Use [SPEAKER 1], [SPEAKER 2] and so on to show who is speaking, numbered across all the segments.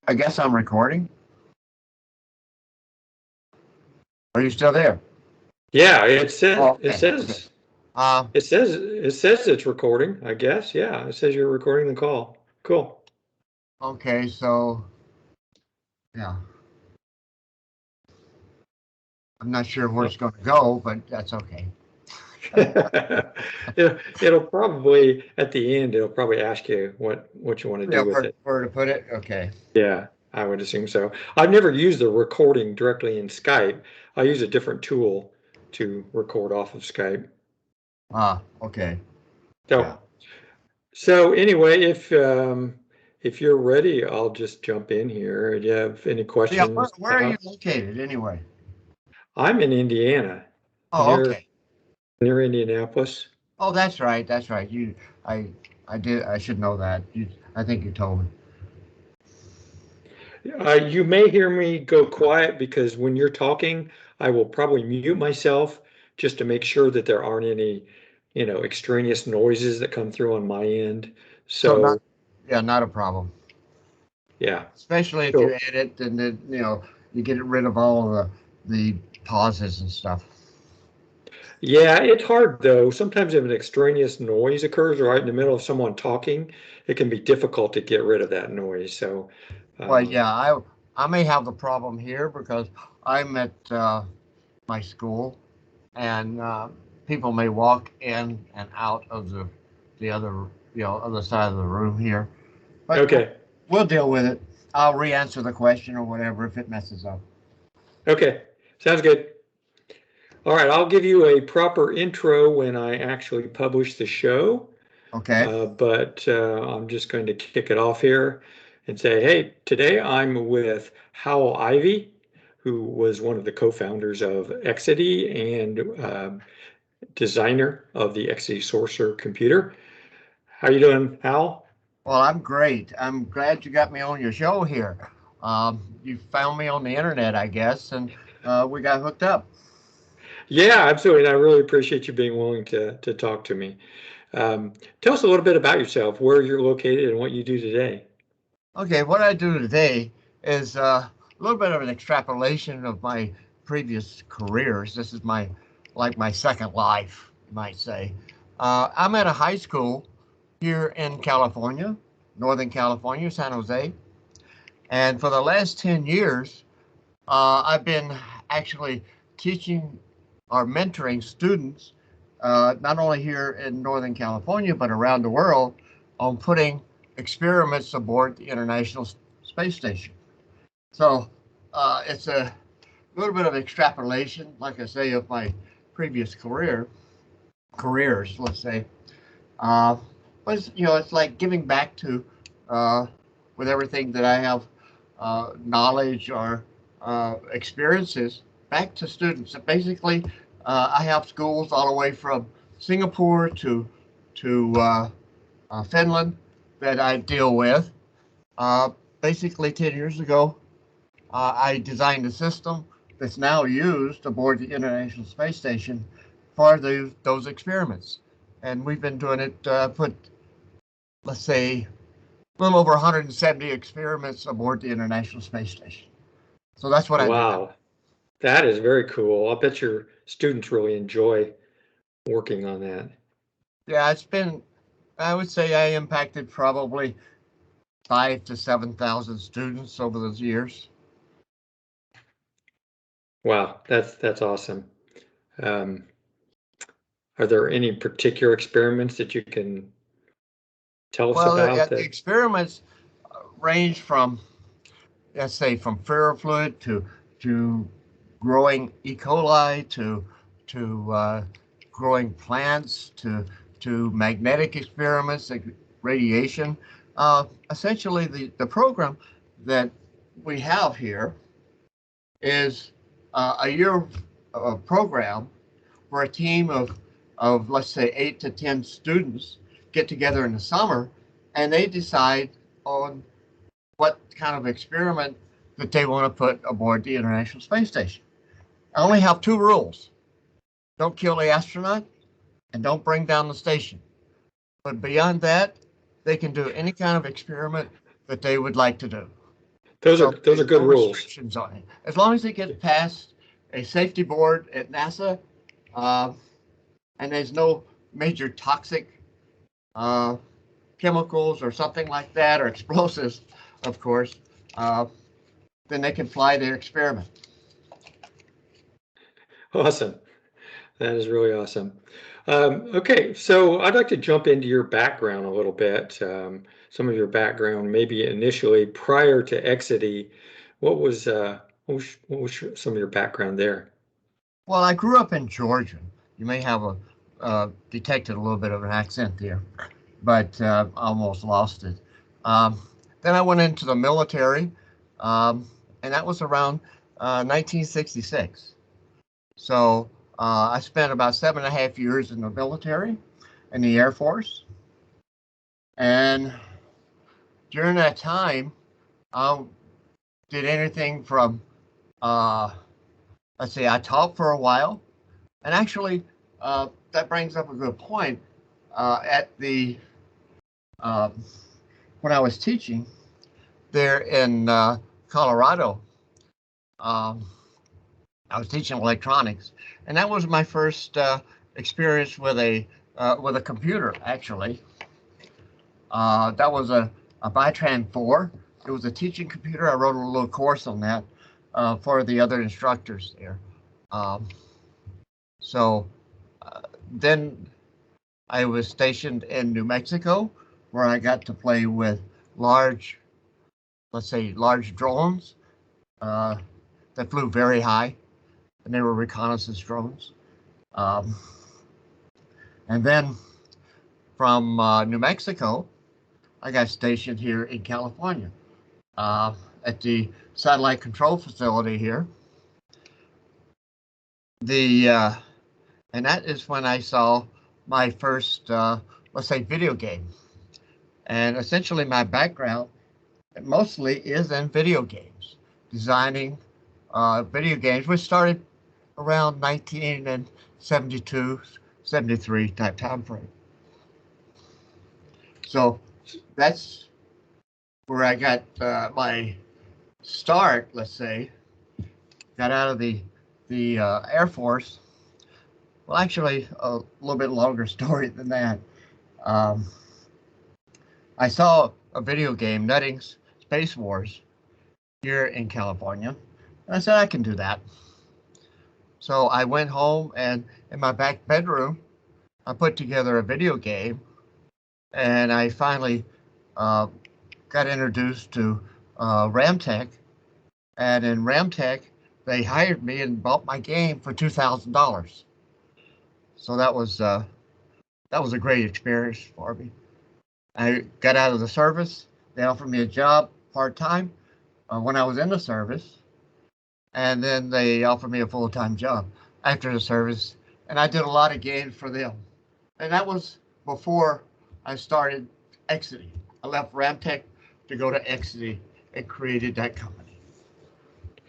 [SPEAKER 1] I guess I'm recording. Are you still there?
[SPEAKER 2] Yeah, it says
[SPEAKER 1] Oh,
[SPEAKER 2] it
[SPEAKER 1] okay. Okay.
[SPEAKER 2] says
[SPEAKER 1] Uh,
[SPEAKER 2] it says it's recording, I guess. Yeah, it says you're recording the call. Cool.
[SPEAKER 1] okay. So, yeah, I'm not sure where
[SPEAKER 2] Uh,
[SPEAKER 1] it's going to go, but that's okay.
[SPEAKER 2] it'll probably at the end it'll probably ask you what you want to
[SPEAKER 1] Yeah,
[SPEAKER 2] do with it.
[SPEAKER 1] where to put it? Okay.
[SPEAKER 2] Yeah, I would assume so. I've never used the recording directly in Skype. I use a different tool to record off of Skype.
[SPEAKER 1] Okay. Yeah.
[SPEAKER 2] So so anyway, if you're ready, I'll just jump in here. Do you have any
[SPEAKER 1] Yeah.
[SPEAKER 2] questions?
[SPEAKER 1] Where are you located anyway?
[SPEAKER 2] I'm in Indiana,
[SPEAKER 1] Oh,
[SPEAKER 2] near
[SPEAKER 1] okay.
[SPEAKER 2] near Indianapolis.
[SPEAKER 1] Oh, that's right. That's right. I, I did. I should know that. I think you told me.
[SPEAKER 2] You may hear me go quiet because when you're talking, I will probably mute myself just to make sure that there aren't any, extraneous noises that come through on my end.
[SPEAKER 1] So not.
[SPEAKER 2] So,
[SPEAKER 1] Yeah, not a problem.
[SPEAKER 2] yeah.
[SPEAKER 1] Especially if you
[SPEAKER 2] So,
[SPEAKER 1] edit and then you get rid of all of the pauses and stuff.
[SPEAKER 2] yeah, it's hard though. Sometimes if an extraneous noise occurs right in the middle of someone talking, it can be difficult to get rid of that noise. So,
[SPEAKER 1] Well,
[SPEAKER 2] um,
[SPEAKER 1] yeah, I may have the problem here because I'm at my school, and people may walk in and out of the other other side of the room here. But
[SPEAKER 2] okay.
[SPEAKER 1] we'll deal with it. I'll re-answer the question or whatever if it messes up.
[SPEAKER 2] Okay. Sounds good. All right, I'll give you a proper intro when I actually publish the show,
[SPEAKER 1] Okay.
[SPEAKER 2] but I'm just going to kick it off here and say, hey, today I'm with Howell Ivy, who was one of the co-founders of Exidy and designer of the Exidy Sorcerer computer. How you doing, Howell?
[SPEAKER 1] Well, I'm great. I'm glad you got me on your show here. You found me on the internet, I guess, and we got hooked up.
[SPEAKER 2] Yeah, absolutely. And I really appreciate you being willing to talk to me. Tell us a little bit about yourself, where you're located, and what you do today.
[SPEAKER 1] Okay, what I do today is a little bit of an extrapolation of my previous careers. This is my second life, you might say. I'm at a high school here in California, Northern California, San Jose, and for the last 10 years, I've been actually teaching or mentoring students, not only here in Northern California but around the world, on putting experiments aboard the International Space Station. So it's a little bit of extrapolation, like I say, of my previous careers, let's say. Uh, but it's like giving back to uh, with everything that I have knowledge or experiences back to students. Basically, I have schools all the way from Singapore to Finland that I deal with. Basically, 10 years ago, I designed a system that's now used aboard the International Space Station for those experiments. And we've been doing it, let's say, a little over 170 experiments aboard the International Space Station. So that's what I do now.
[SPEAKER 2] Wow, that is very cool. I bet your students really enjoy working on that.
[SPEAKER 1] Yeah, I would say I impacted probably 5 to 7,000 students over those years.
[SPEAKER 2] Wow, that's awesome. Um, are there any particular experiments that you can tell us
[SPEAKER 1] Well,
[SPEAKER 2] about
[SPEAKER 1] the
[SPEAKER 2] that?
[SPEAKER 1] experiments range from, let's say, from ferrofluid to growing E. coli to growing plants to magnetic experiments, like radiation. Essentially, the program that we have here is a year program where a team of let's say 8 to 10 students get together in the summer and they decide on what kind of experiment that they want to put aboard the International Space Station. I only have two rules: don't kill the astronaut and don't bring down the station. But beyond that, they can do any kind of experiment that they would like to do.
[SPEAKER 2] Those
[SPEAKER 1] So
[SPEAKER 2] are
[SPEAKER 1] there's
[SPEAKER 2] good
[SPEAKER 1] no
[SPEAKER 2] rules.
[SPEAKER 1] restrictions on it. As long as it gets past a safety board at NASA, uh, and there's no major toxic uh, chemicals or something like that, or explosives, of course, uh, then they can fly their experiment.
[SPEAKER 2] Awesome. That is really awesome. Okay, so I'd like to jump into your background a little bit. Some of your background, maybe initially prior to Exidy, what was some of your background there?
[SPEAKER 1] Well, I grew up in Georgia. You may have detected a little bit of an accent there, but almost lost it. Um, then I went into the military, um, and that was around 1966. So I spent about 7.5 years in the military, in the Air Force, and during that time, I did anything from, uh, let's see, I taught for a while, and actually, that brings up a good point. At the uh, when I was teaching there in Colorado, um, I was teaching electronics, and that was my first experience with a computer. Actually, that was a Bytran 4. It was a teaching computer. I wrote a little course on that for the other instructors there. Um, so then I was stationed in New Mexico, where I got to play with large, let's say, large drones uh, that flew very high, and they were reconnaissance drones. Um, and then from New Mexico, I got stationed here in California uh, at the satellite control facility here. The And that is when I saw my first, let's say, video game. And essentially, my background mostly is in video games, designing video games, which started around 1972, 73 type time frame. So that's where I got my start, let's say. Got out of the Air Force. Well, actually, a little bit longer story than that. Um, I saw a video game, Nutting's Space Wars, here in California. And I said, I can do that. So I went home, and in my back bedroom, I put together a video game, and I finally uh, got introduced to Ramtech. And in Ramtech, they hired me and bought my game for $2,000. So that was a great experience for me. I got out of the service. They offered me a job part time when I was in the service, and then they offered me a full time job after the service. And I did a lot of games for them. And that was before I started Exidy. I left Ramtech to go to Exidy and created that company.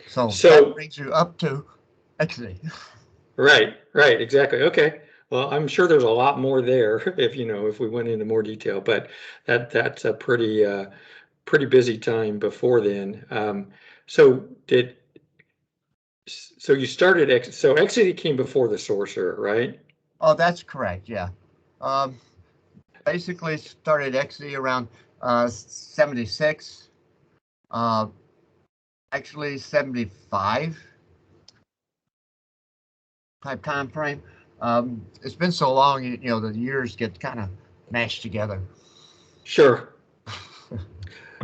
[SPEAKER 1] So that
[SPEAKER 2] So,
[SPEAKER 1] brings you up to Exidy.
[SPEAKER 2] right, exactly. Okay. Well, I'm sure there's a lot more there if we went into more detail, but that's a pretty busy time before then. So did so you started so Exidy came before the Sorcerer, right?
[SPEAKER 1] Oh, that's correct. Yeah. Um, Basically started Exidy around 76, uh, actually 75 type time frame. It's been so long, the years get kind of mashed together.
[SPEAKER 2] Sure.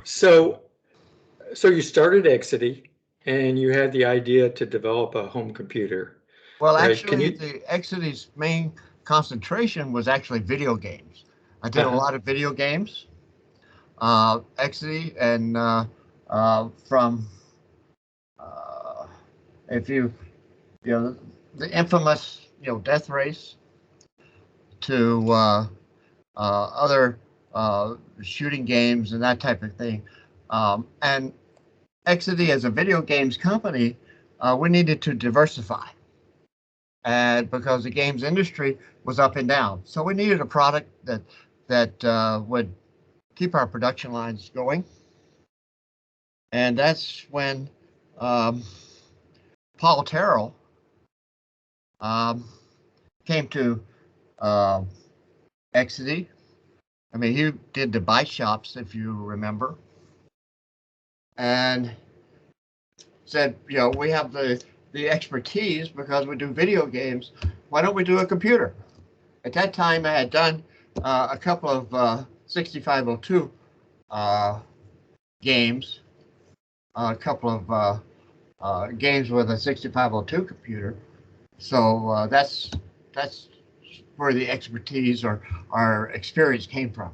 [SPEAKER 2] So so you started Exidy and you had the idea to develop a home computer,
[SPEAKER 1] Well,
[SPEAKER 2] right? Can
[SPEAKER 1] actually,
[SPEAKER 2] you
[SPEAKER 1] the Exidy's main concentration was actually video games. I did a
[SPEAKER 2] uh-huh.
[SPEAKER 1] lot of video games, Exidy, and from uh, if you know the infamous Death Race to other shooting games and that type of thing. And Exidy, as a video games company, we needed to diversify, and because the games industry was up and down, so we needed a product that would keep our production lines going And that's when Paul Terrell um, came to uh, Exidy. I mean, he did the bike shops, if you remember, and said, we have the expertise because we do video games. Why don't we do a computer? At that time, I had done a couple of 6502 games, a couple of games with a 6502 computer. So that's where the expertise or our experience came from.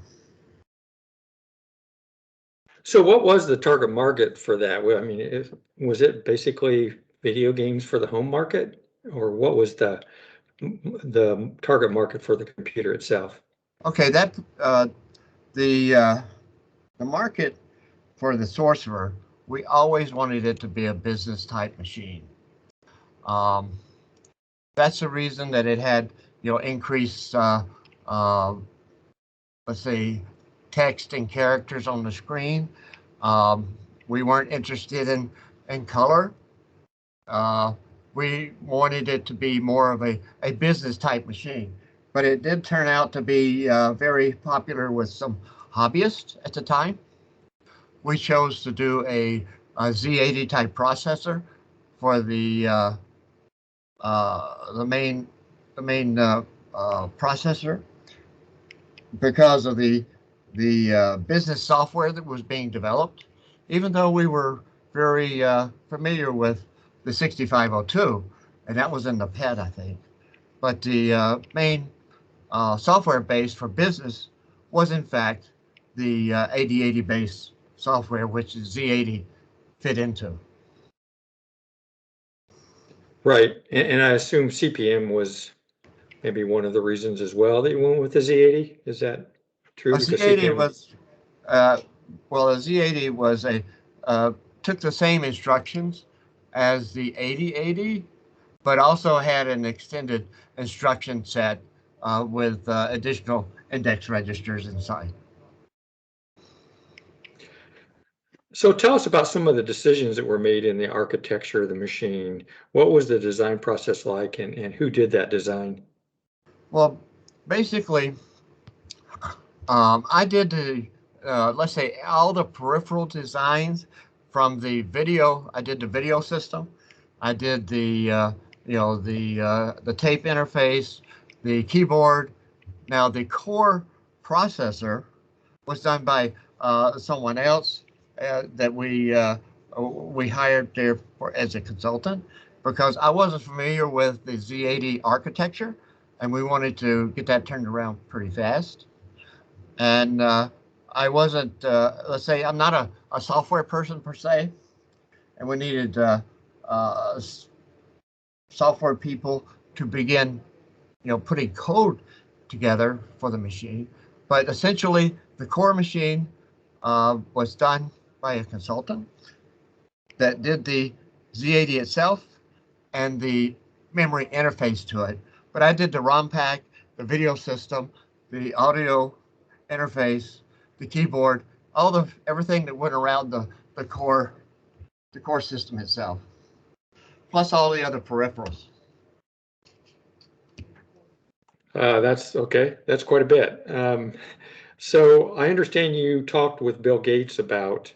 [SPEAKER 2] So what was the target market for that? I mean, was it basically video games for the home market, or what was the target market for the computer itself?
[SPEAKER 1] Okay, that the market for the Sorcerer, we always wanted it to be a business type machine. Um, that's the reason that it had increased uh, let's say text and characters on the screen. We weren't interested in color. We wanted it to be more of a business type machine, but it did turn out to be very popular with some hobbyists at the time. We chose to do a Z80 type processor for the main processor because of the business software that was being developed. Even though we were very familiar with the 6502, and that was in the PET, I think. But the main software base for business was, in fact, the 8080 base software, which is Z80 fit into.
[SPEAKER 2] Right, and I assume CPM was maybe one of the reasons as well that you went with the Z80. Is that true?
[SPEAKER 1] A
[SPEAKER 2] Because
[SPEAKER 1] Z80
[SPEAKER 2] CPM.
[SPEAKER 1] was, a Z80 was took the same instructions as the 8080, but also had an extended instruction set with additional index registers inside.
[SPEAKER 2] So tell us about some of the decisions that were made in the architecture of the machine. What was the design process like, and who did that design?
[SPEAKER 1] Well, basically, I did let's say, all the peripheral designs from the video. I did the video system. I did the tape interface, the keyboard. Now the core processor was done by someone else that we hired there as a consultant because I wasn't familiar with the Z80 architecture, and we wanted to get that turned around pretty fast. And I wasn't, let's say, I'm not a software person per se, and we needed uh, software people to begin, putting code together for the machine. But essentially, the core machine was done by a consultant that did the Z80 itself and the memory interface to it. But I did the ROM pack, the video system, the audio interface, the keyboard, everything that went around the core system itself, plus all the other peripherals.
[SPEAKER 2] That's okay. That's quite a bit. So I understand you talked with Bill Gates about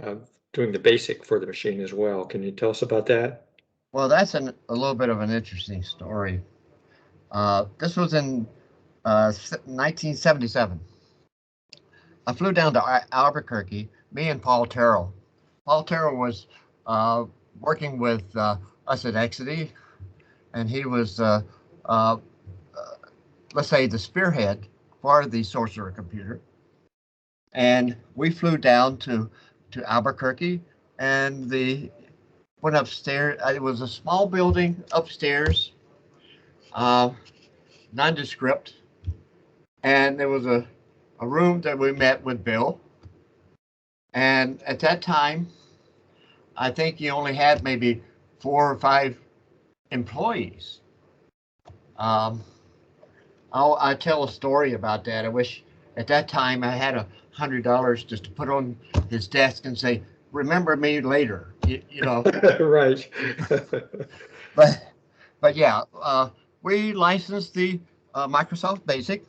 [SPEAKER 2] uh, doing the BASIC for the machine as well. Can you tell us about that?
[SPEAKER 1] Well, that's a little bit of an interesting story. This was in 1977. I flew down to Albuquerque, me and Paul Terrell. Paul Terrell was uh, working with us at Exidy, and he was, uh, let's say, the spearhead for the Sorcerer computer. And we flew down to Albuquerque, and went upstairs. It was a small building upstairs, uh, nondescript, and there was a room that we met with Bill. And at that time, I think he only had maybe 4 or 5 employees. Um, I tell a story about that. I wish at that time I had $100 just to put on his desk and say, remember me later, you know.
[SPEAKER 2] Right.
[SPEAKER 1] But but yeah, we licensed the Microsoft Basic,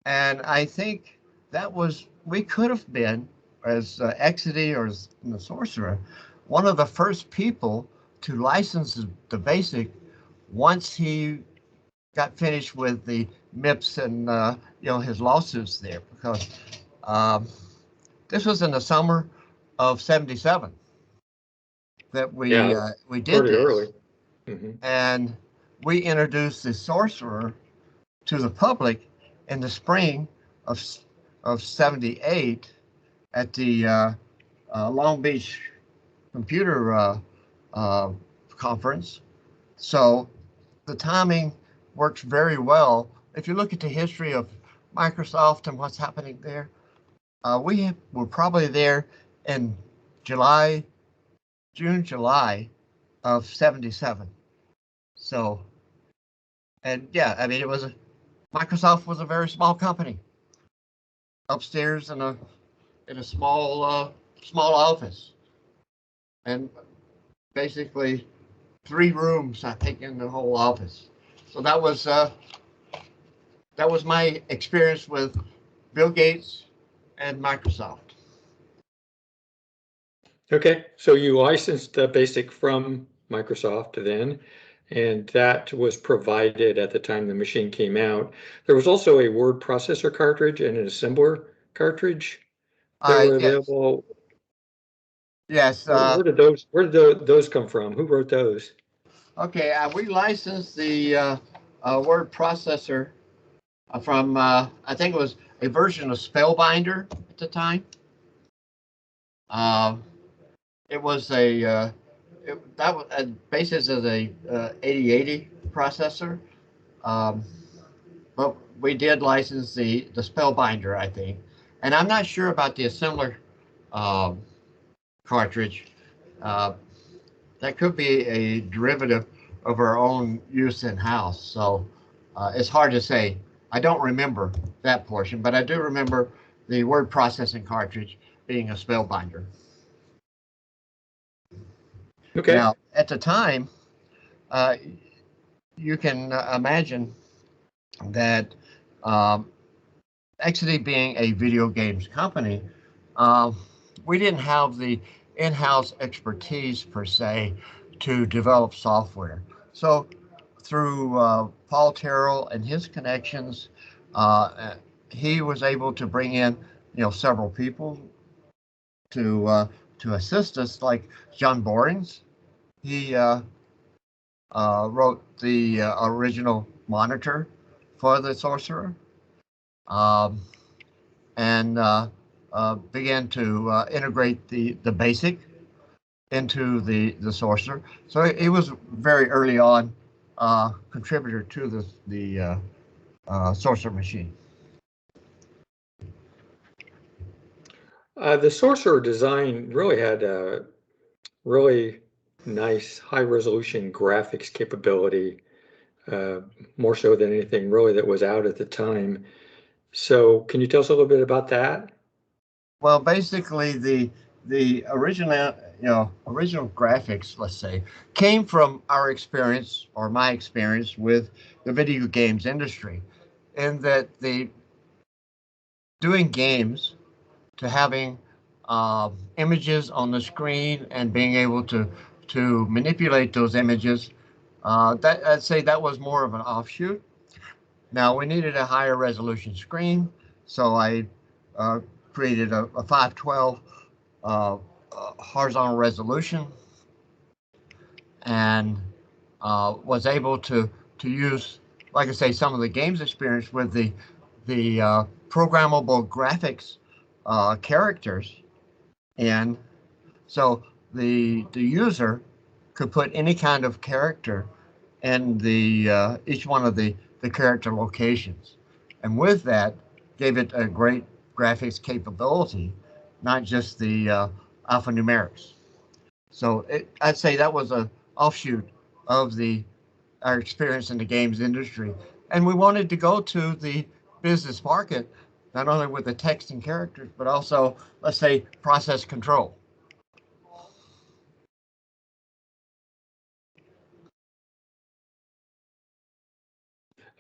[SPEAKER 1] and I think that was we could have been as Exidy or as the Sorcerer, one of the first people to license the Basic once he got finished with the MIPS and his lawsuits there, because um, this was in the summer of '77 that
[SPEAKER 2] Yeah,
[SPEAKER 1] we did
[SPEAKER 2] pretty early.
[SPEAKER 1] this,
[SPEAKER 2] Hmm.
[SPEAKER 1] and we introduced the Sorcerer to the public in the spring of '78 at the Long Beach Computer uh, Conference. So the timing works very well. If you look at the history of Microsoft and what's happening there, we were probably there in July, June, July of '77. So, and yeah, I mean, Microsoft was a very small company upstairs in a small office, and basically 3 rooms, I think, in the whole office. So that was my experience with Bill Gates and Microsoft.
[SPEAKER 2] Okay, so you licensed the BASIC from Microsoft then, and that was provided at the time the machine came out. There was also a word processor cartridge and an assembler cartridge that were
[SPEAKER 1] Yes,
[SPEAKER 2] available.
[SPEAKER 1] yes.
[SPEAKER 2] Where did those come from? Who wrote those?
[SPEAKER 1] Okay, we licensed the word processor from I think it was a version of Spellbinder at the time. Uh, it was that was basis as a 8080 processor. Um, but we did license the Spellbinder, I think, and I'm not sure about the assembler um, cartridge. Uh, that could be a derivative of our own use in house. So it's hard to say. I don't remember that portion, but I do remember the word processing cartridge being a Spellbinder.
[SPEAKER 2] Okay.
[SPEAKER 1] Now, at the time, uh, you can imagine that um, Exidy being a video games company, um, we didn't have the in-house expertise per se to develop software. So through Paul Terrell and his connections, uh, he was able to bring in, several people to uh, to assist us, like John Borings. He wrote the original monitor for the Sorcerer, um, and began to integrate the basic into the Sorcerer. So he was very early on contributor to the Sorcerer machine.
[SPEAKER 2] The Sorcerer design really had a really nice high resolution graphics capability, uh, more so than anything really that was out at the time. So can you tell us a little bit about that?
[SPEAKER 1] Well, basically the original graphics, let's say, came from our experience or my experience with the video games industry, in that the doing games to having images on the screen and being able to manipulate those images. That I'd say that was more of an offshoot. Now we needed a higher resolution screen, so I uh, created a 512 horizontal resolution, and was able to use, like I say, some of the games experience with the programmable graphics characters, and so the user could put any kind of character in the each one of the character locations, and with that gave it a great graphics capability, not just the alphanumerics. So I'd say that was a offshoot of the our experience in the games industry, and we wanted to go to the business market not only with the text and characters, but also, let's say, process control.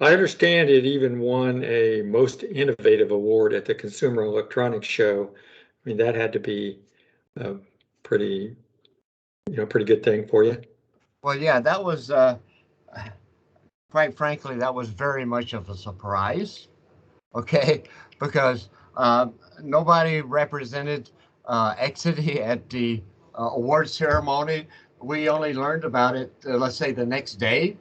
[SPEAKER 2] I understand it even won a most innovative award at the Consumer Electronics Show. I mean, that had to be a pretty, pretty good thing for you.
[SPEAKER 1] Well, yeah, that was quite frankly, that was very much of a surprise. Okay, because nobody represented Exidy at the award ceremony. We only learned about it, let's say, the next day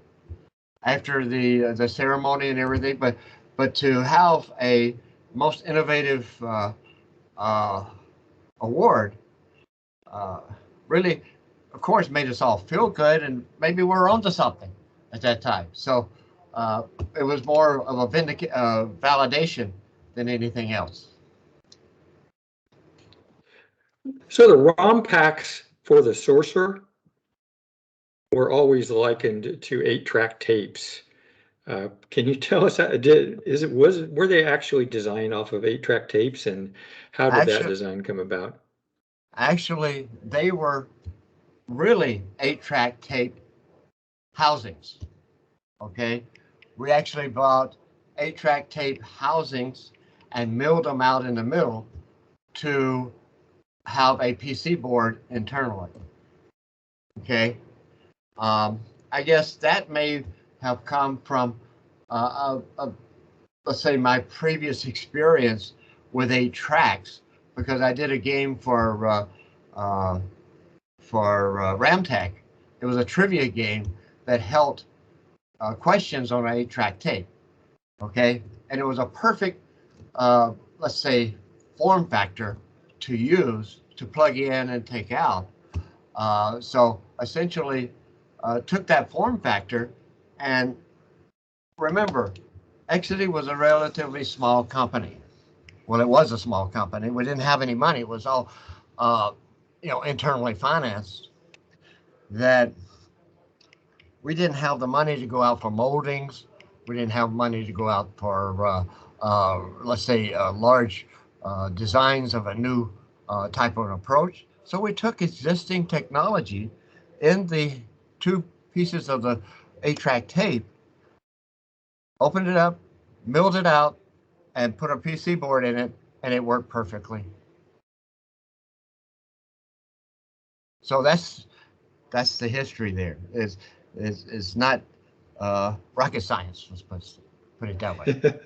[SPEAKER 1] after the ceremony and everything. But to have a most innovative uh, award uh, really, of course, made us all feel good, and maybe we're onto something at that time. So it was more of a validation than anything else.
[SPEAKER 2] So the ROM packs for the Sorcerer were always likened to 8-track tapes. Can you tell us were they actually designed off of 8-track tapes, and how did that
[SPEAKER 1] Actually,
[SPEAKER 2] design come about?
[SPEAKER 1] actually, they were really 8-track tape housings. Okay, we actually bought 8-track tape housings and milled them out in the middle to have a PC board internally. Okay, I guess that may have come from, let's say, my previous experience with 8 tracks, because I did a game for Ramtech. It was a trivia game that held questions on an 8-track tape. Okay, and it was a perfect, let's say, form factor to use to plug in and take out. So essentially, took that form factor, and remember, Exidy was a relatively small company. Well, it was a small company. We didn't have any money. It was all, internally financed. That we didn't have the money to go out for moldings. We didn't have money to go out for, let's say, large designs of a new type of an approach. So we took existing technology in the two pieces of the 8-track tape, opened it up, milled it out, and put a PC board in it, and it worked perfectly. So that's the history there. Is not rocket science. Let's put it that way.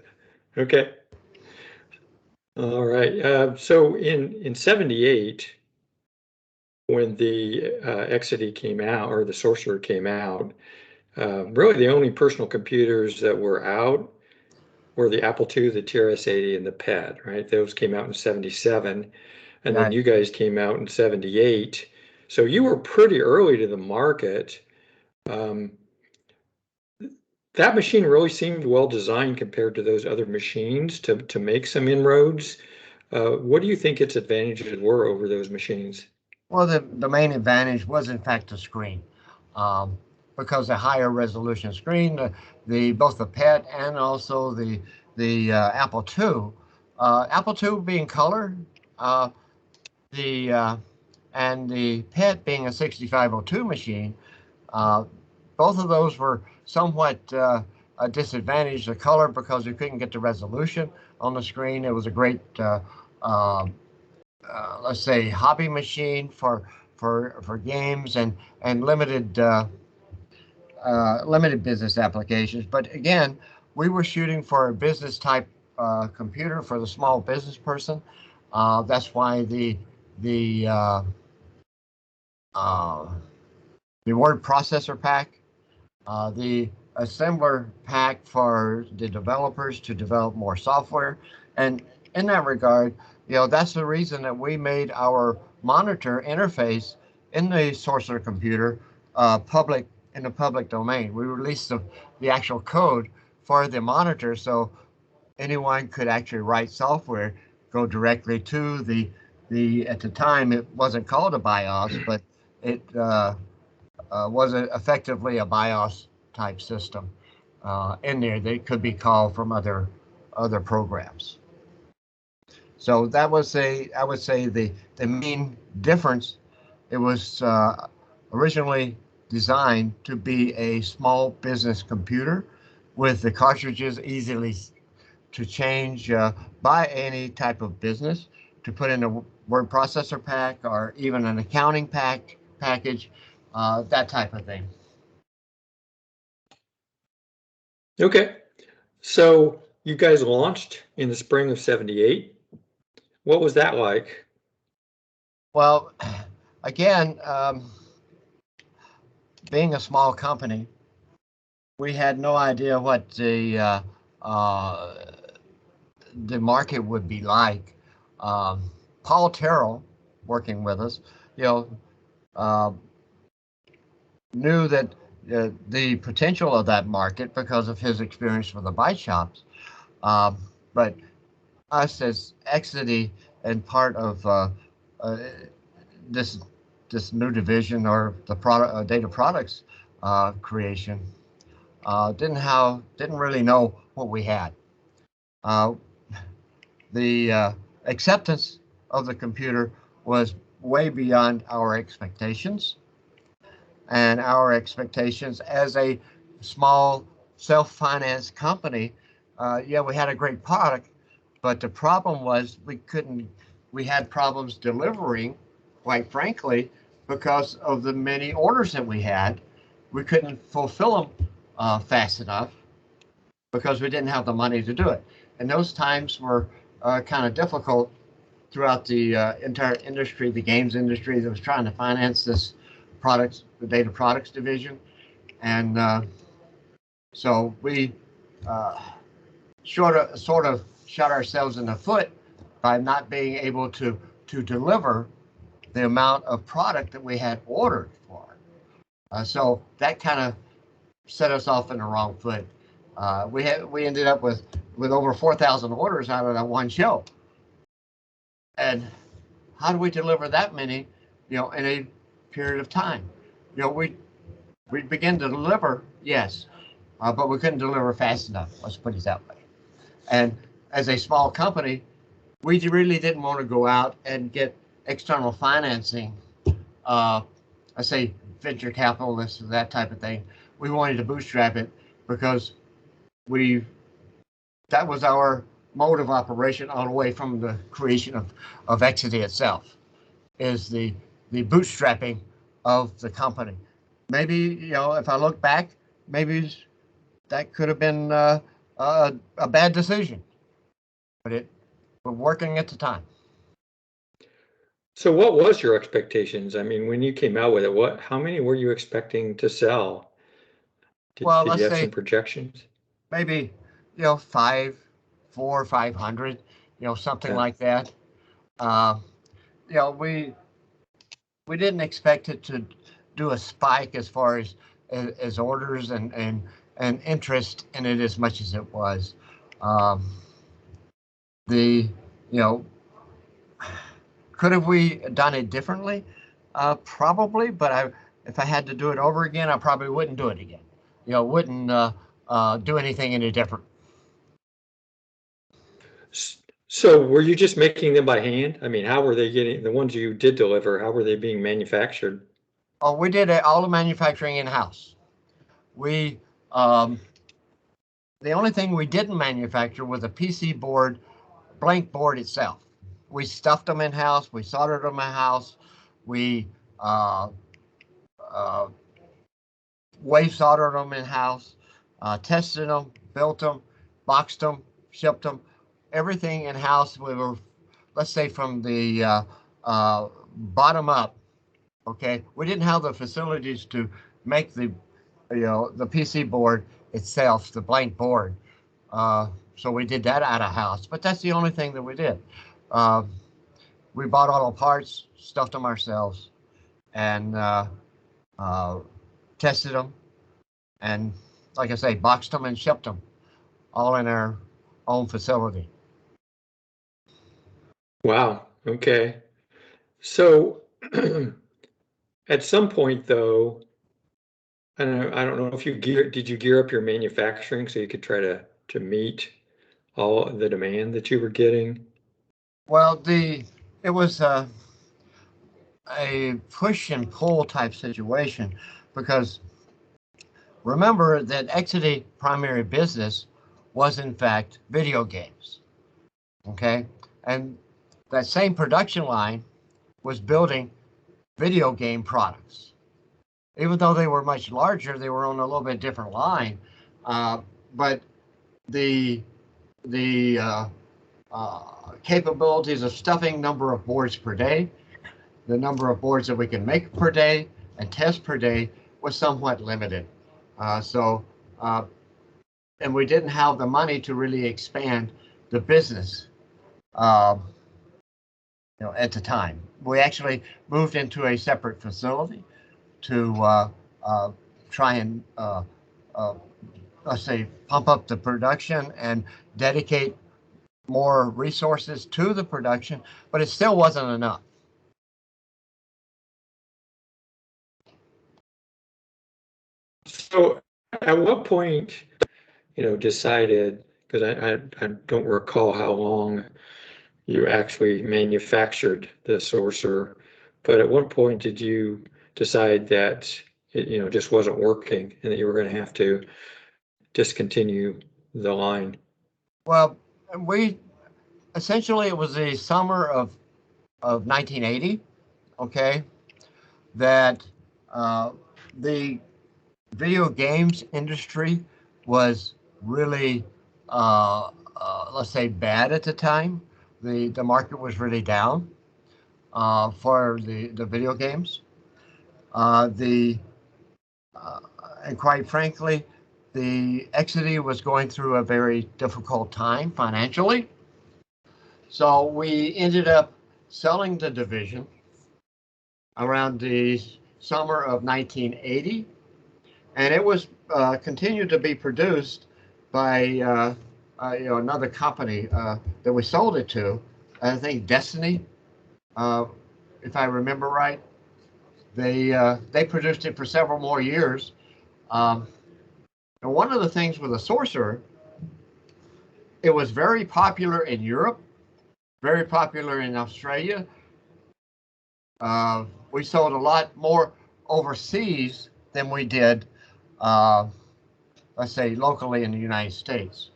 [SPEAKER 2] Okay. All right. So in 78, when the Exidy came out, or the Sorcerer came out, really the only personal computers that were out were the Apple II, the TRS-80, and the PET, right? Those came out in 77, and then
[SPEAKER 1] Right.
[SPEAKER 2] you guys came out in 78. So you were pretty early to the market. That machine really seemed well designed compared to those other machines to make some inroads. What do you think its advantages were over those machines?
[SPEAKER 1] Well, the main advantage was in fact the screen, um, because the higher resolution screen, the both the PET and also the Apple II, Apple II being color, the and the PET being a 6502 machine, uh, both of those were somewhat a disadvantage. The color, because you couldn't get the resolution on the screen. It was a great, let's say, hobby machine for games and limited business applications. But again, we were shooting for a business type computer for the small business person. That's why the uh, the word processor pack, the assembler pack for the developers to develop more software. And in that regard, that's the reason that we made our monitor interface in the Sorcerer computer public, in the public domain. We released the actual code for the monitor, so anyone could actually write software, go directly to the at the time it wasn't called a BIOS, but it was effectively a BIOS type system in there that could be called from other programs. So that was I would say the main difference. It was originally designed to be a small business computer with the cartridges easily to change by any type of business to put in a word processor pack or even an accounting package, that type of thing.
[SPEAKER 2] Okay. So you guys launched in the spring of '78. What was that like?
[SPEAKER 1] Well, again, being a small company, we had no idea what the market would be like. Paul Terrell, working with us, you know, uh, knew that the potential of that market because of his experience with the bike shops. But us as Exidy and part of uh, this this new division or the product data products creation, didn't really know what we had. Uh, the acceptance of the computer was way beyond our expectations, and our expectations as a small self-financed company. Yeah, we had a great product, but the problem was we had problems delivering, quite frankly, because of the many orders that we had. We couldn't fulfill them fast enough because we didn't have the money to do it. And those times were kind of difficult throughout the entire industry, the games industry that was trying to finance this products, the data products division. And so we uh, sort of shot ourselves in the foot by not being able to deliver the amount of product that we had ordered for. So that kind of set us off in the wrong foot. We ended up with over 4,000 orders out of that one show. And how do we deliver that many, in a period of time? We began to deliver, yes, but we couldn't deliver fast enough. Let's put it that way. And as a small company, we really didn't want to go out and get external financing. I say venture capitalists, that type of thing. We wanted to bootstrap it because that was our mode of operation all the way from the creation of Exidy itself, is the bootstrapping of the company. Maybe, if I look back, maybe that could have been a bad decision, but it was working at the time.
[SPEAKER 2] So what was your expectations? I mean, when you came out with it, how many were you expecting to sell?
[SPEAKER 1] Well,
[SPEAKER 2] Did
[SPEAKER 1] let's
[SPEAKER 2] you have
[SPEAKER 1] say
[SPEAKER 2] some projections?
[SPEAKER 1] maybe, 400 or 500, something
[SPEAKER 2] Yeah.
[SPEAKER 1] like that. Uh, we didn't expect it to do a spike as far as orders and interest in it as much as it was. Um, the you know could have we done it differently? Probably, but if I had to do it over again, I probably wouldn't do it again. Wouldn't do anything any different.
[SPEAKER 2] So were you just making them by hand? I mean, how were they getting the ones you did deliver? How were they being manufactured?
[SPEAKER 1] Oh, we did all the manufacturing in house. We The only thing we didn't manufacture was a PC board, blank board itself. We stuffed them in house. We soldered them in house. We uh, uh, wave soldered them in house, tested them, built them, boxed them, shipped them, everything in house. We were, let's say, from the bottom up. Okay, we didn't have the facilities to make the PC board itself, the blank board. So we did that out of house, but that's the only thing that we did. Uh, we bought all the parts, stuffed them ourselves, and uh, tested them, and like I say, boxed them and shipped them, all in our own facility.
[SPEAKER 2] Wow. Okay. So at some point, though, I don't know if did you gear up your manufacturing so you could try to meet all the demand that you were getting?
[SPEAKER 1] Well, it was a push and pull type situation because remember that Exidy primary business was in fact video games. Okay, and that same production line was building video game products. Even though they were much larger, they were on a little bit different line. But the capabilities of stuffing number of boards per day, the number of boards that we can make per day and test per day was somewhat limited. And we didn't have the money to really expand the business, at the time. We actually moved into a separate facility to try and, let's say, pump up the production and dedicate more resources to the production, but it still wasn't enough.
[SPEAKER 2] So at what point, decided, because I don't recall how long you actually manufactured the Sorcerer, but at what point did you decide that it, just wasn't working and that you were going to have to discontinue the line?
[SPEAKER 1] Well, essentially it was the summer of 1980, okay, that the video games industry was really, let's say, bad at the time. The market was really down for the video games. And quite frankly, the Exidy was going through a very difficult time financially. So we ended up selling the division around the summer of 1980, and it was continued to be produced by another company that we sold it to. I think Destiny, if I remember right. They produced it for several more years. And one of the things with the Sorcerer, it was very popular in Europe, very popular in Australia. We sold a lot more overseas than we did, let's say, locally in the United States.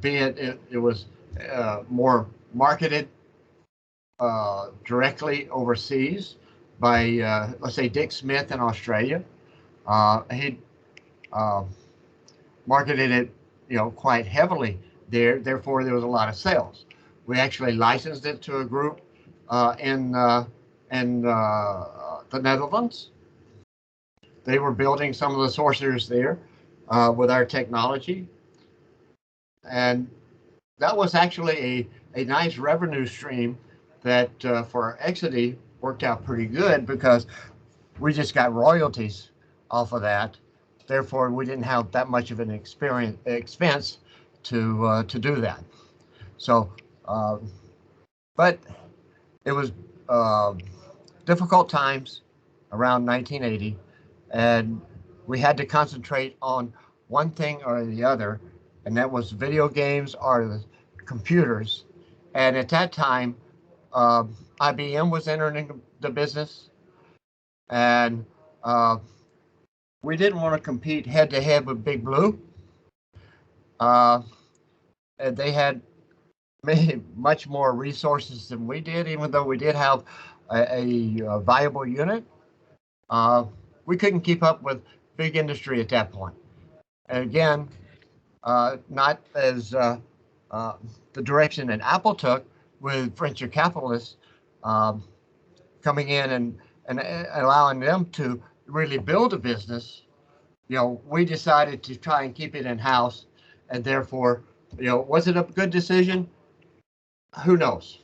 [SPEAKER 1] Be it was more marketed directly overseas by, let's say, Dick Smith in Australia. He marketed it, quite heavily there. Therefore, there was a lot of sales. We actually licensed it to a group in the Netherlands. They were building some of the sorcerers there with our technology. And that was actually a nice revenue stream that for Exidy worked out pretty good because we just got royalties off of that. Therefore, we didn't have that much of an expense to do that. So, but it was difficult times around 1980, and we had to concentrate on one thing or the other, and that was video games or the computers. And at that time, IBM was entering the business, and we didn't want to compete head to head with Big Blue. They had much more resources than we did, even though we did have a viable unit. We couldn't keep up with big industry at that point. And again, not as the direction that Apple took with venture capitalists coming in and allowing them to really build a business. We decided to try and keep it in-house, and therefore, was it a good decision? Who knows?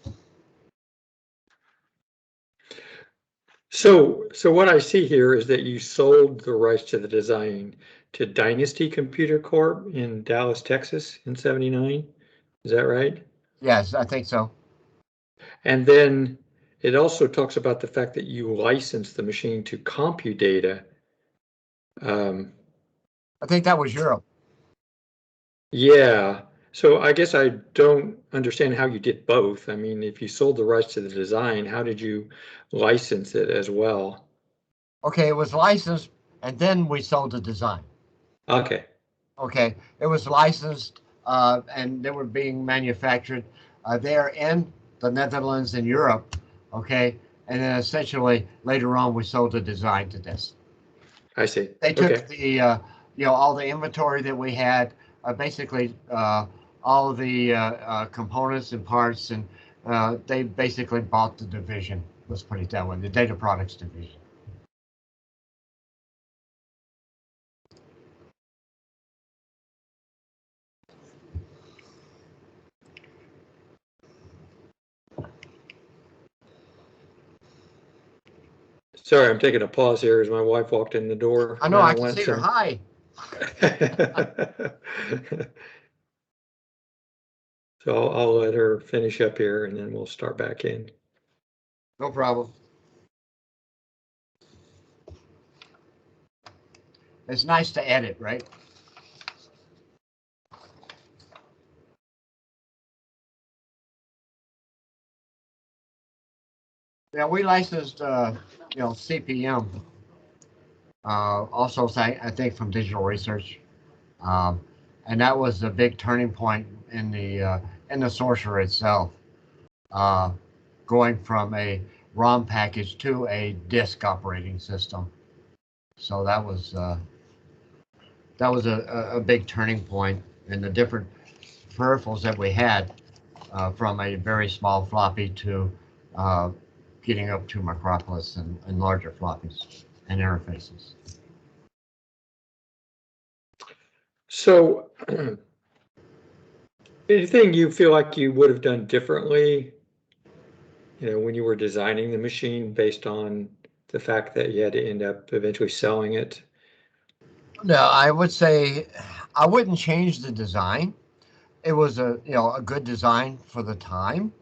[SPEAKER 2] So what I see here is that you sold the rights to the design to Dynasty Computer Corp in Dallas, Texas in '79. Is that right?
[SPEAKER 1] Yes, I think so.
[SPEAKER 2] And then it also talks about the fact that you licensed the machine to CompuData.
[SPEAKER 1] I think that was Europe.
[SPEAKER 2] Yeah. So I guess I don't understand how you did both. I mean, if you sold the rights to the design, how did you license it as well?
[SPEAKER 1] Okay, it was licensed and then we sold the design.
[SPEAKER 2] Okay.
[SPEAKER 1] Okay, it was licensed and they were being manufactured there in the Netherlands and Europe. Okay, and then essentially later on we sold the design to this.
[SPEAKER 2] I see.
[SPEAKER 1] They took
[SPEAKER 2] Okay.
[SPEAKER 1] the all the inventory that we had, basically all of the components and parts, and they basically bought the division. Let's put it that way, the data products division.
[SPEAKER 2] Sorry, I'm taking a pause here as my wife walked in the door.
[SPEAKER 1] I know, I can see her. Hi.
[SPEAKER 2] So I'll let her finish up here and then we'll start back in.
[SPEAKER 1] No problem. It's nice to edit, right? Yeah, we licensed, CPM. Also, I think from Digital Research, and that was a big turning point in the Sorcerer itself, going from a ROM package to a disk operating system. So that was a big turning point in the different peripherals that we had, from a very small floppy to getting up to Micropolis and larger floppies and interfaces.
[SPEAKER 2] So anything you feel like you would have done differently, when you were designing the machine based on the fact that you had to end up eventually selling it?
[SPEAKER 1] No, I would say I wouldn't change the design. It was a good design for the time.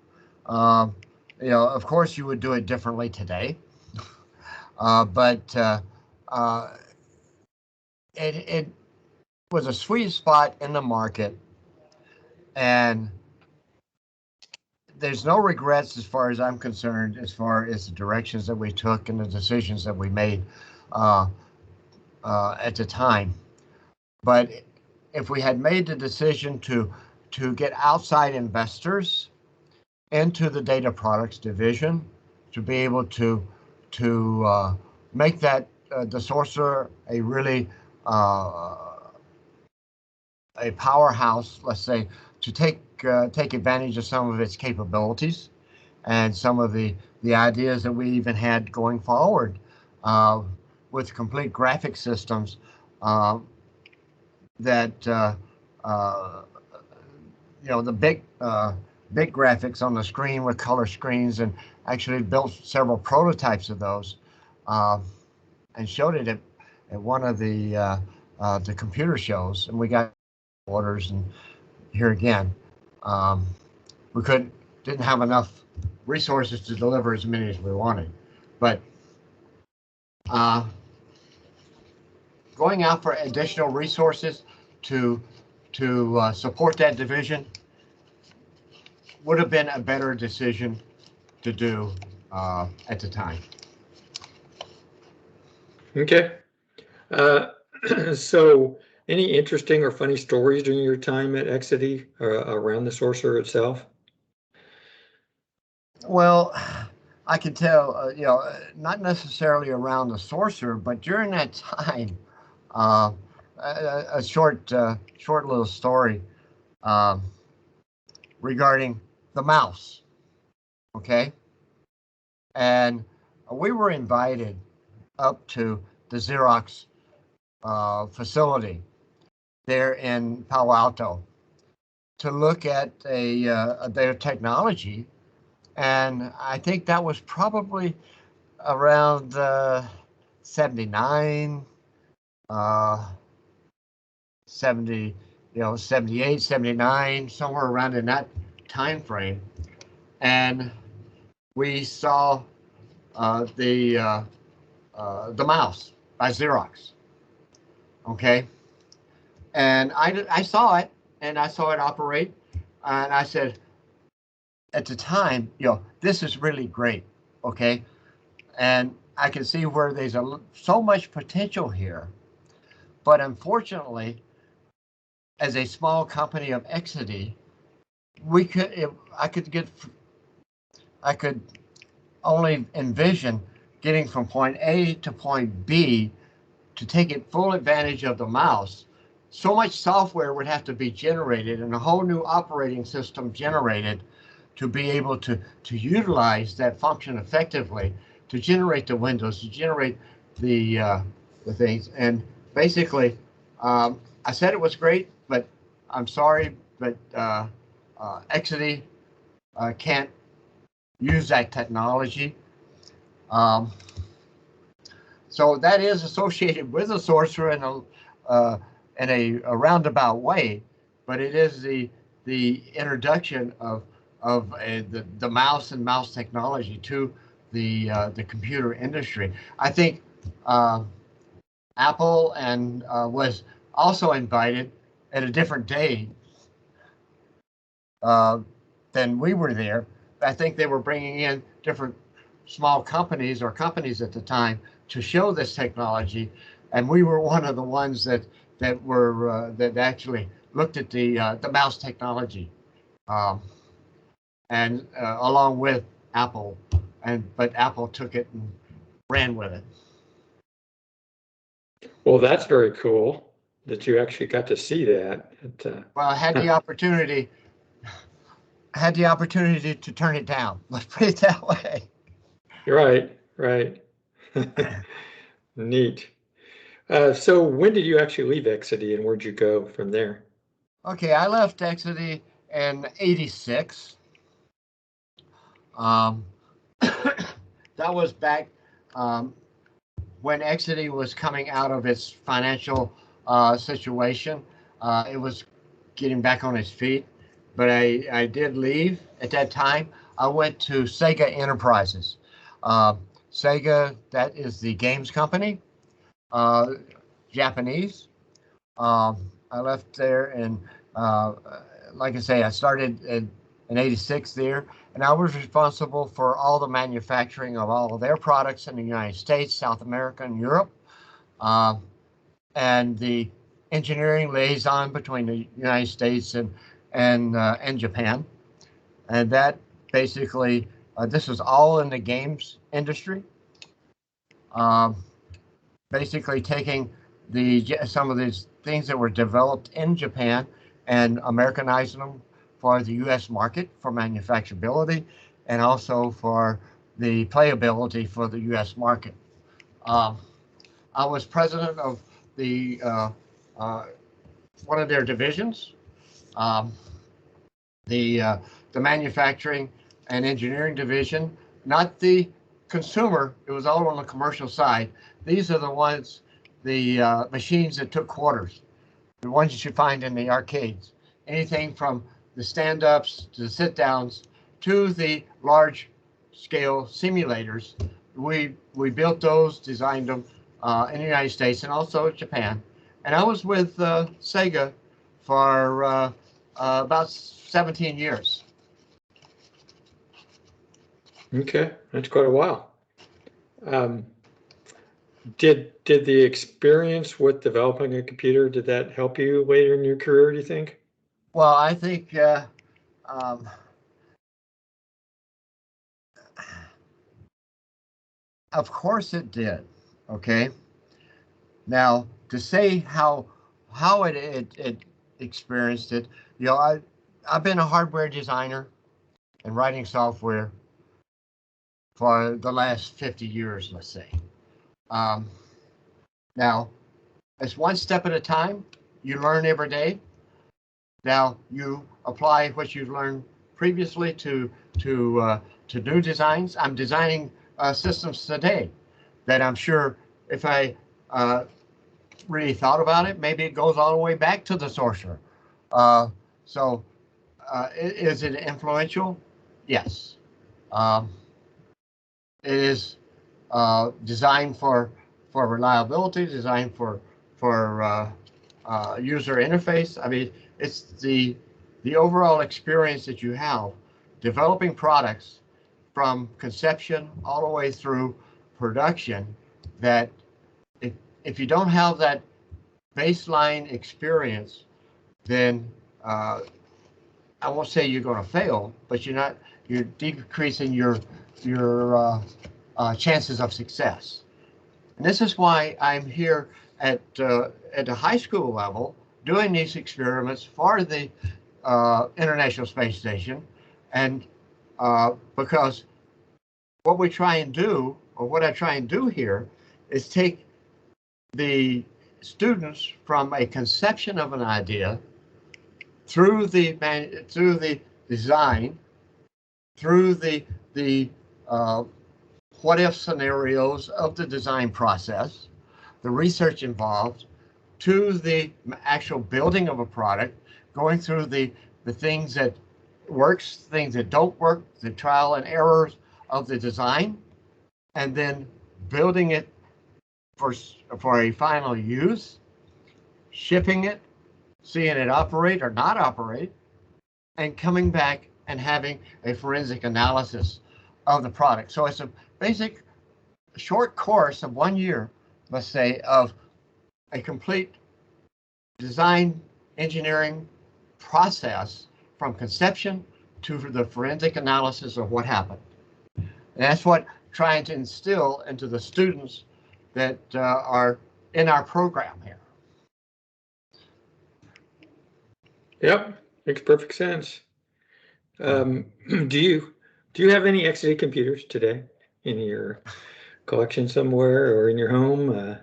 [SPEAKER 1] Um, of course, you would do it differently today, but it was a sweet spot in the market, and there's no regrets as far as I'm concerned, as far as the directions that we took and the decisions that we made uh, at the time. But if we had made the decision to get outside investors into the data products division, to be able to make that the Sorcerer a really a powerhouse, let's say, to take advantage of some of its capabilities and some of the ideas that we even had going forward, with complete graphic systems that the big graphics on the screen with color screens, and actually built several prototypes of those, and showed it at one of the computer shows, and we got orders. And here again, we didn't have enough resources to deliver as many as we wanted, but going out for additional resources to support that division would have been a better decision to do at the time.
[SPEAKER 2] Okay. So any interesting or funny stories during your time at Exidy around the Sorcerer itself?
[SPEAKER 1] Well, I can tell, not necessarily around the Sorcerer, but during that time, a short little story regarding the mouse. Okay, and we were invited up to the Xerox facility there in Palo Alto to look at their technology, and I think that was probably around 79, 70, 78, 79, somewhere around in that time frame, and we saw the mouse by Xerox. Okay, and I saw it, and I saw it operate, and I said, at the time, this is really great. Okay, and I can see where there's so much potential here, but unfortunately, as a small company of Exidy, we could if I could only envision getting from point A to point B to take it full advantage of the mouse. So much software would have to be generated and a whole new operating system generated to be able to utilize that function effectively, to generate the windows, to generate the things. And basically, I said it was great, but I'm sorry, but Exidy can't use that technology. Um, so that is associated with the sorcerer in a roundabout way, but it is the introduction of the mouse and mouse technology to the computer industry. I think Apple and was also invited at a different day than we were there. I think they were bringing in different small companies or companies at the time to show this technology, and we were one of the ones that actually looked at the mouse technology, and along with Apple, but Apple took it and ran with it.
[SPEAKER 2] Well, that's very cool that you actually got to see that.
[SPEAKER 1] Well, I had the opportunity. Had the opportunity to turn it down. Let's put it that way.
[SPEAKER 2] Right, right. Neat. So when did you actually leave Exidy and where'd you go from there?
[SPEAKER 1] Okay, I left Exidy in '86. Um, that was back when Exidy was coming out of its financial situation. It was getting back on its feet, but I did leave at that time. I went to Sega Enterprises. Sega, that is the games company, Japanese. I left there and like I say, I started in '86 there, and I was responsible for all the manufacturing of all of their products in the United States, South America, and Europe, and the engineering liaison between the United States and Japan. And that basically, this was all in the games industry. Um, Basically taking some of these things that were developed in Japan and Americanizing them for the U.S. market for manufacturability and also for the playability for the U.S. market. I was president of the one of their divisions, um, the manufacturing and engineering division, not the consumer. It was all on the commercial side. These are the ones, the machines that took quarters, the ones you should find in the arcades. Anything from the stand-ups to the sit-downs to the large-scale simulators. We built those, designed them in the United States and also Japan. And I was with Sega for about 17 years.
[SPEAKER 2] Okay, that's quite a while. Did the experience with developing a computer, did that help you later in your career, do you think?
[SPEAKER 1] Well, I think um, of course it did. Okay. Now to say how it experienced it, I've been a hardware designer and writing software for the last 50 years, let's say. Um, Now it's one step at a time. You learn every day. Now you apply what you've learned previously to new designs. I'm designing systems today that I'm sure if I really thought about it, maybe it goes all the way back to the sorcerer. Uh, so is it influential? Yes. Um, it is designed for reliability, designed for user interface. I mean, it's the overall experience that you have developing products from conception all the way through production that if you don't have that baseline experience, then I won't say you're going to fail, but you're decreasing your chances of success. And this is why I'm here at the high school level doing these experiments for the International Space Station, and because what we try and do, or what I try and do here, is take the students from a conception of an idea through the design, through the what if scenarios of the design process, the research involved, to the actual building of a product, going through the things that works, things that don't work, the trial and errors of the design, and then building it for a final use, shipping it, seeing it operate or not operate, and coming back and having a forensic analysis of the product. So it's a basic short course of 1 year, let's say, of a complete design engineering process from conception to the forensic analysis of what happened. And that's what trying to instill into the students that are in our program here.
[SPEAKER 2] Yep, makes perfect sense. Do you have any Exidy computers today in your collection somewhere or in your home?
[SPEAKER 1] I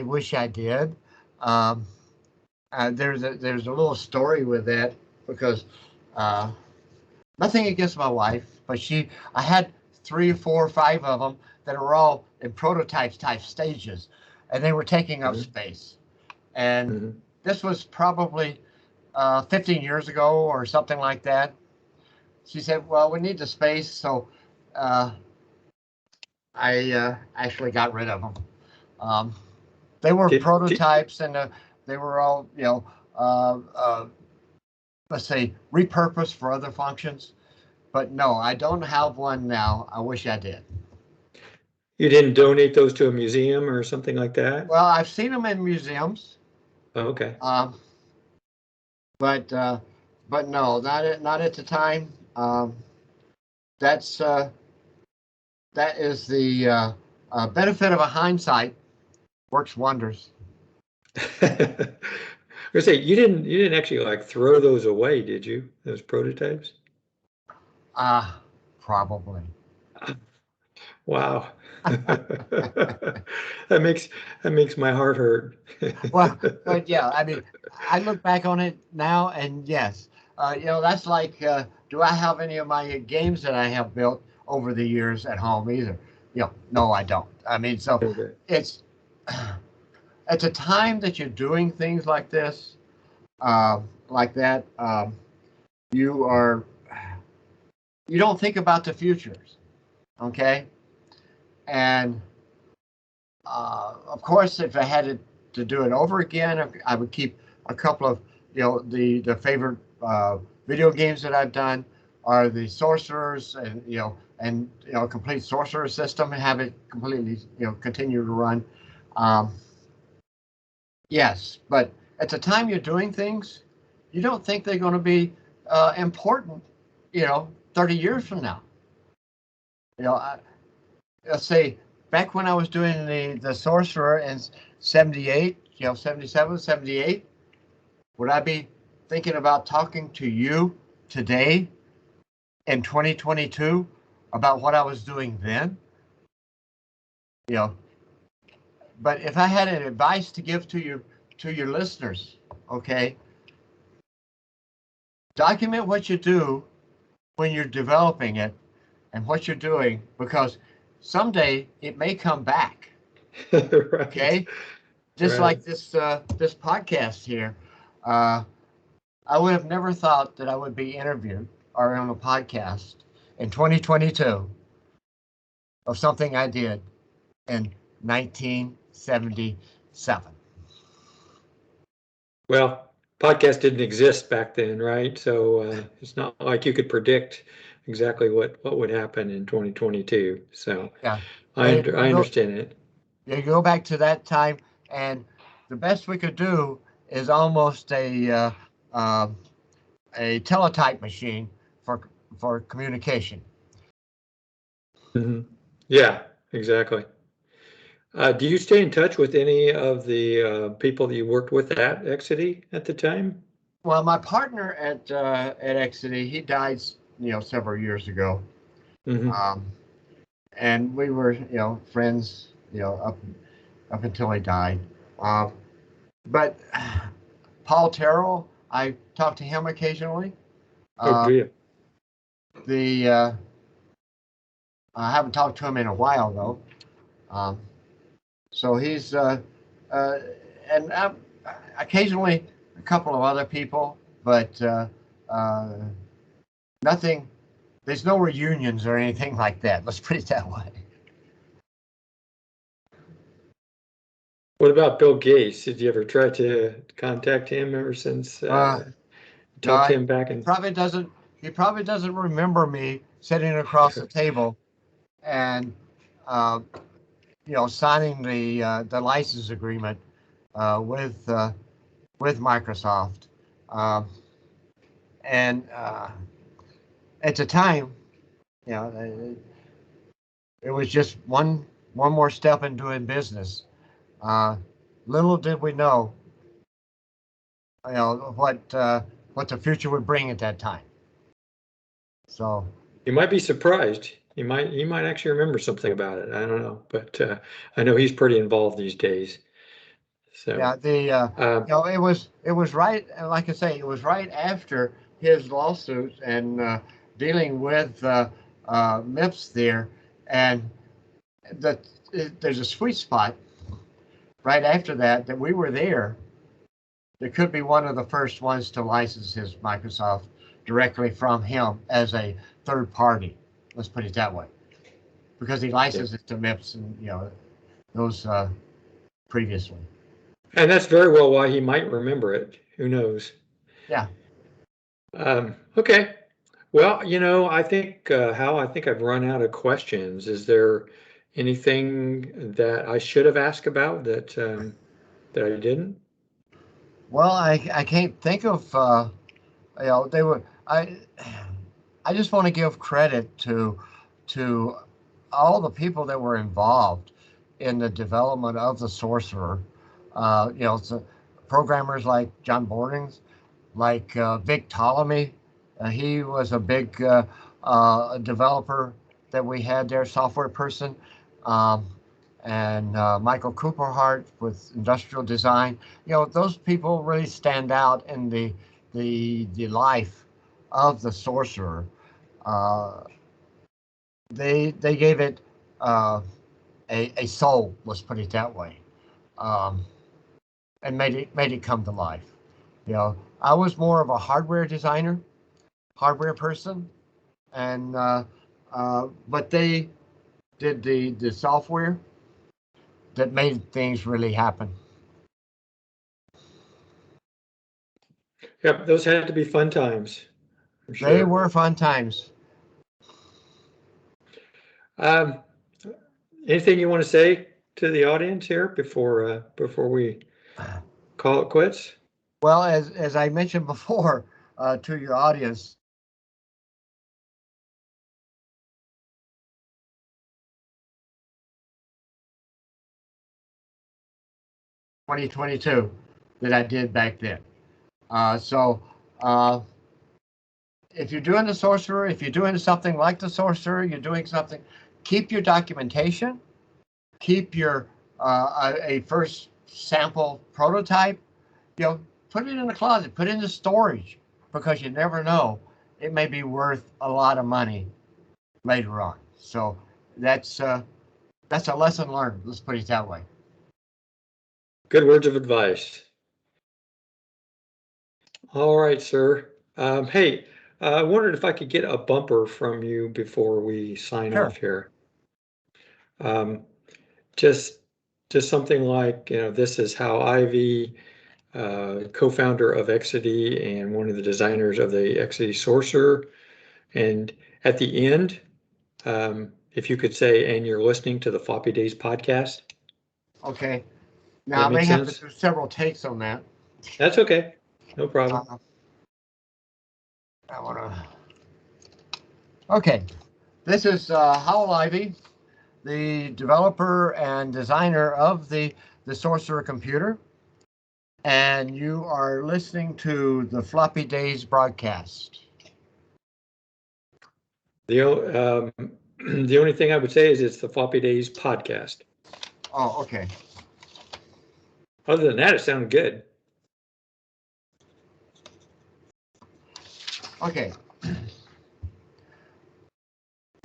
[SPEAKER 1] wish I did. There's a little story with that, because nothing against my wife, but I had 3, 4, 5 of them that were all in prototype type stages, and they were taking up space. And this was probably 15 years ago or something like that. She said, well, we need the space, so I actually got rid of them. They were prototypes, and they were all, let's say, repurposed for other functions. But no, I don't have one now. I wish I did.
[SPEAKER 2] You didn't donate those to a museum or something like that?
[SPEAKER 1] Well, I've seen them in museums.
[SPEAKER 2] Oh, okay.
[SPEAKER 1] But no, not at the time. That is the benefit of a hindsight. Works wonders.
[SPEAKER 2] I was gonna say, you didn't actually throw those away, did you? Those prototypes?
[SPEAKER 1] Probably.
[SPEAKER 2] Wow. That makes my heart hurt.
[SPEAKER 1] Well, but yeah, I mean, I look back on it now, and yes, that's like, do I have any of my games that I have built over the years at home either? No, I don't. I mean, so
[SPEAKER 2] Okay.
[SPEAKER 1] It's at the time that you're doing things like this, like that, you don't think about the futures, okay? And of course, if I had to do it over again, I would keep a couple of, the favorite video games that I've done are the Sorcerers, and complete Sorcerer system, and have it completely, continue to run. Yes, but at the time you're doing things, you don't think they're going to be important, 30 years from now. Let's say back when I was doing the Sorcerer in 78, 77, 78, would I be thinking about talking to you today in 2022 about what I was doing then? But if I had an advice to give to your listeners, okay, document what you do when you're developing it and what you're doing, because someday it may come back.
[SPEAKER 2] Right.
[SPEAKER 1] Okay, just like this podcast here. I would have never thought that I would be interviewed or on a podcast in 2022 of something I did in 1977.
[SPEAKER 2] Well, podcast didn't exist back then, right? So it's not like you could predict exactly what would happen in 2022. So
[SPEAKER 1] Yeah.
[SPEAKER 2] I understand it.
[SPEAKER 1] You go back to that time, and the best we could do is almost a teletype machine for communication.
[SPEAKER 2] Yeah, exactly. Do you stay in touch with any of the people that you worked with at Exidy at the time?
[SPEAKER 1] Well, my partner at Exidy, he died, several years ago, um, and we were, friends, up until he died. Um, but Paul Terrell, I talk to him occasionally.
[SPEAKER 2] Oh, do you?
[SPEAKER 1] The I haven't talked to him in a while though. Um, so he's and occasionally a couple of other people, but uh, nothing. There's no reunions or anything like that. Let's put it that way.
[SPEAKER 2] What about Bill Gates? Did you ever try to contact him ever since talk to
[SPEAKER 1] No,
[SPEAKER 2] him back
[SPEAKER 1] he
[SPEAKER 2] in?
[SPEAKER 1] probably doesn't. He probably doesn't remember me sitting across the table and uh, signing the license agreement with Microsoft. Um, and at the time, you know, it was just one more step in doing business. Uh, Little did we know, what the future would bring at that time. So
[SPEAKER 2] You might be surprised. He might actually remember something about it. I don't know, but I know he's pretty involved these days. So
[SPEAKER 1] yeah, it was right, like I say, it was right after his lawsuit and dealing with MIPS there, and that there's a sweet spot right after that we were there. That could be one of the first ones to license his Microsoft directly from him as a third party. Let's put it that way, because he
[SPEAKER 2] yeah,
[SPEAKER 1] licensed it to MIPS and those previously.
[SPEAKER 2] and that's very well why he might remember it. Who knows?
[SPEAKER 1] Yeah.
[SPEAKER 2] Okay. Well, I think Hal, I think I've run out of questions. Is there anything that I should have asked about that I didn't?
[SPEAKER 1] Well, I can't think of they were I just want to give credit to all the people that were involved in the development of the Sorcerer. So programmers like John Bordings, like Vic Ptolemy. He was a big developer that we had there, software person. Um, and Michael Cooperhart with industrial design. Those people really stand out in the life of the Sorcerer. Uh, they gave it a soul. Let's put it that way, um, and made it come to life. I was more of a hardware designer, hardware person, and but they did the software that made things really happen.
[SPEAKER 2] Yep, those had to be fun times, I'm
[SPEAKER 1] They
[SPEAKER 2] sure.
[SPEAKER 1] were fun times.
[SPEAKER 2] Um, Anything you want to say to the audience here before we call it quits?
[SPEAKER 1] Well, as I mentioned before to your audience, 2022 that I did back then. So if you're doing the Sorcerer, if you're doing something like the Sorcerer, you're doing something, keep your documentation, keep your a first sample prototype, put it in the closet, put it in the storage, because you never know, it may be worth a lot of money later on. So that's a lesson learned. Let's put it that way.
[SPEAKER 2] Good words of advice. All right, sir. Hey, I wondered if I could get a bumper from you before we sign
[SPEAKER 1] Sure.
[SPEAKER 2] off here. Um, just just something like, this is Howell Ivy, co-founder of Exidy and one of the designers of the Exidy Sorcerer. And at the end, if you could say, and you're listening to the Floppy Days podcast.
[SPEAKER 1] Okay. Now I may have to do several takes on that.
[SPEAKER 2] That's okay. No problem.
[SPEAKER 1] I want to. Okay. This is Howell Ivy, the developer and designer of the Sorcerer computer. And you are listening to the Floppy Days broadcast.
[SPEAKER 2] The only thing I would say is it's the Floppy Days podcast.
[SPEAKER 1] Oh, okay.
[SPEAKER 2] Other than that, it sounded good.
[SPEAKER 1] Okay.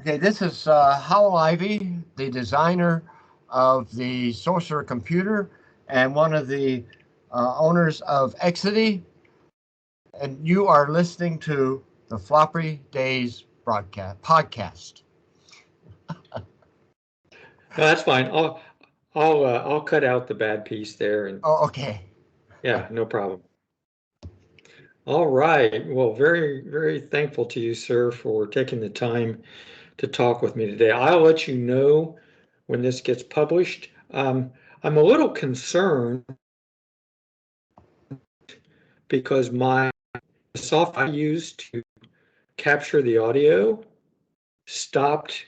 [SPEAKER 1] Okay, this is Howell Ivy, the designer of the Sorcerer computer and one of the owners of Exidy. And you are listening to the Floppy Days podcast.
[SPEAKER 2] No, that's fine. I'll cut out the bad piece there. And
[SPEAKER 1] oh, okay.
[SPEAKER 2] Yeah, no problem. All right. Well, very, very thankful to you, sir, for taking the time to talk with me today. I'll let you know when this gets published. I'm a little concerned because the software I used to capture the audio stopped.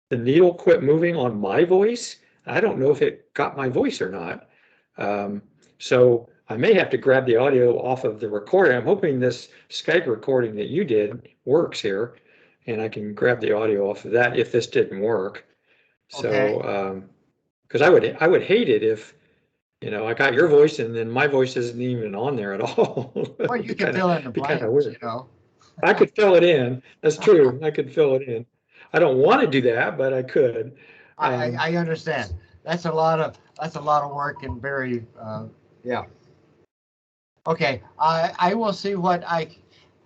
[SPEAKER 2] The needle quit moving on my voice. I don't know if it got my voice or not. So I may have to grab the audio off of the recording. I'm hoping this Skype recording that you did works here, and I can grab the audio off of that if this didn't work. So, because I would hate it if, I got your voice and then my voice isn't even on there at all.
[SPEAKER 1] Well, you can fill in the blanks,
[SPEAKER 2] I could fill it in. That's true. I could fill it in. I don't want to do that, but I could.
[SPEAKER 1] I understand. That's a lot of work and very yeah. Okay, I will see what I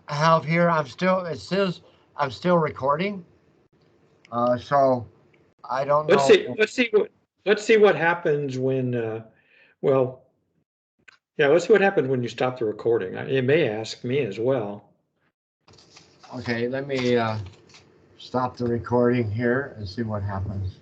[SPEAKER 1] have here. It says I'm still recording. So I don't know.
[SPEAKER 2] Let's see what happens when let's see what happens when you stop the recording. It may ask me as well.
[SPEAKER 1] Okay, let me stop the recording here and see what happens.